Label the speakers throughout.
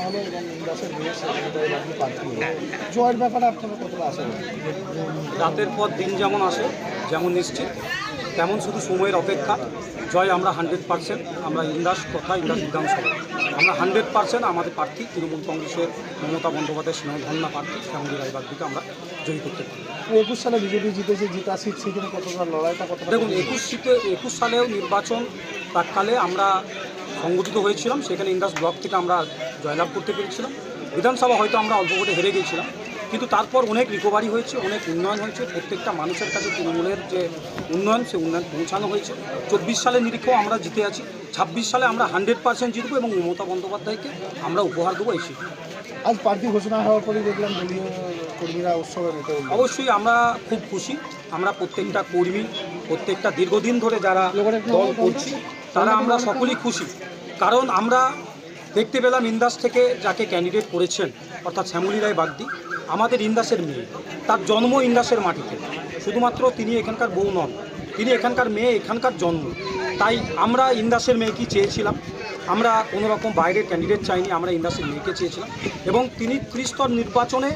Speaker 1: হলো এবং ইন্দাসের মেয়ে সেখানে প্রার্থী হলো, জয়ের ব্যাপারে আপনারা কতটা আশা করেন?
Speaker 2: রাতের পর দিন যেমন আসে, যেমন নিশ্চিত, তেমন শুধু সময়ের অপেক্ষা। জয় আমরা 100%, আমরা ইন্দাস তথা ইন্দাস বিধানসভা আমরা 100% আমাদের প্রার্থী তৃণমূল কংগ্রেসের মমতা বন্দ্যোপাধ্যায়ের স্নেহধন্য প্রার্থী শ্যামলী রায় বাগদিকে আমরা জয়ী করতে পারি।
Speaker 1: 21 সালে বিজেপি জিতেছে, জিতা সিট, সেখানে কতটা লড়াইটা কতটা?
Speaker 2: দেখুন, 21 সালেও নির্বাচন প্রাককালে আমরা সংগঠিত হয়েছিলাম, সেখানে ইন্দাস ব্লক থেকে আমরা জয়লাভ করতে পেরেছিলাম। বিধানসভা হয়তো আমরা অল্প করে হেরে গিয়েছিলাম, কিন্তু তারপর অনেক রিকভারি হয়েছে, অনেক উন্নয়ন হয়েছে। প্রত্যেকটা মানুষের কাছে তৃণমূলের যে উন্নয়ন, সে উন্নয়ন পৌঁছানো হয়েছে। 24 সালের নিরীক্ষেও আমরা জিতে আছি। 26 সালে আমরা 100% জিতবো এবং মমতা বন্দ্যোপাধ্যায়কে আমরা উপহার দেবো এই সিট।
Speaker 1: আজ প্রার্থী ঘোষণা হওয়ার পরেই দেখলাম দলীয় কর্মীরা উৎসবে মেতে উঠল।
Speaker 2: অবশ্যই আমরা খুব খুশি। আমরা প্রত্যেকটা কর্মী, প্রত্যেকটা দীর্ঘদিন ধরে যারা দল করছি, তারা আমরা সকলেই খুশি। কারণ আমরা দেখতে পেলাম ইন্দাস থেকে যাকে ক্যান্ডিডেট করেছেন, অর্থাৎ শ্যামলী রায় বাগদি, আমাদের ইন্দাসের মেয়ে। তার জন্ম ইন্দাসের মাটিতে, শুধুমাত্র তিনি এখানকার বউ নন, তিনি এখানকার মেয়ে, এখানকার জন্ম। তাই আমরা ইন্দাসের মেয়েকেই চেয়েছিলাম, আমরা কোনো রকম বাইরের ক্যান্ডিডেট চাইনি, আমরা ইন্দাসের মেয়েকে চেয়েছিলাম। এবং তিনি ত্রিস্তর নির্বাচনে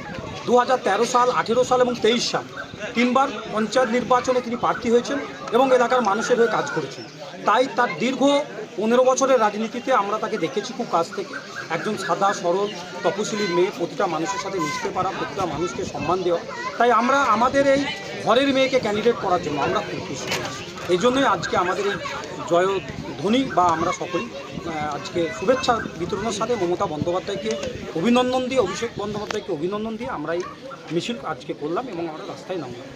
Speaker 2: 2013 সাল, 18 সাল এবং 23 সাল 3 বার পঞ্চায়েত নির্বাচনে তিনি প্রার্থী হয়েছেন এবং এলাকার মানুষের হয়ে কাজ করেছেন। তাই তার দীর্ঘ 15 বছরের রাজনীতিতে আমরা তাকে দেখেছি খুব কাছ থেকে। একজন সাদা সরল তপশিলি মেয়ে, প্রতিটা মানুষের সাথে মিশতে পারা, প্রতিটা মানুষকে সম্মান দেওয়া। তাই আমরা আমাদের এই ঘরের মেয়েকে ক্যান্ডিডেট করার জন্য আমরা খুব খুশি। এই জন্যই আজকে আমাদের এই জয়ধ্বনি বা আমরা সকলেই আজকে শুভেচ্ছা বিতরণের সাথে মমতা বন্দ্যোপাধ্যায়কে অভিনন্দন দিয়ে, অভিষেক বন্দ্যোপাধ্যায়কে অভিনন্দন দিয়ে আমরা এই মিছিল আজকে করলাম এবং আমরা রাস্তায় নামলাম।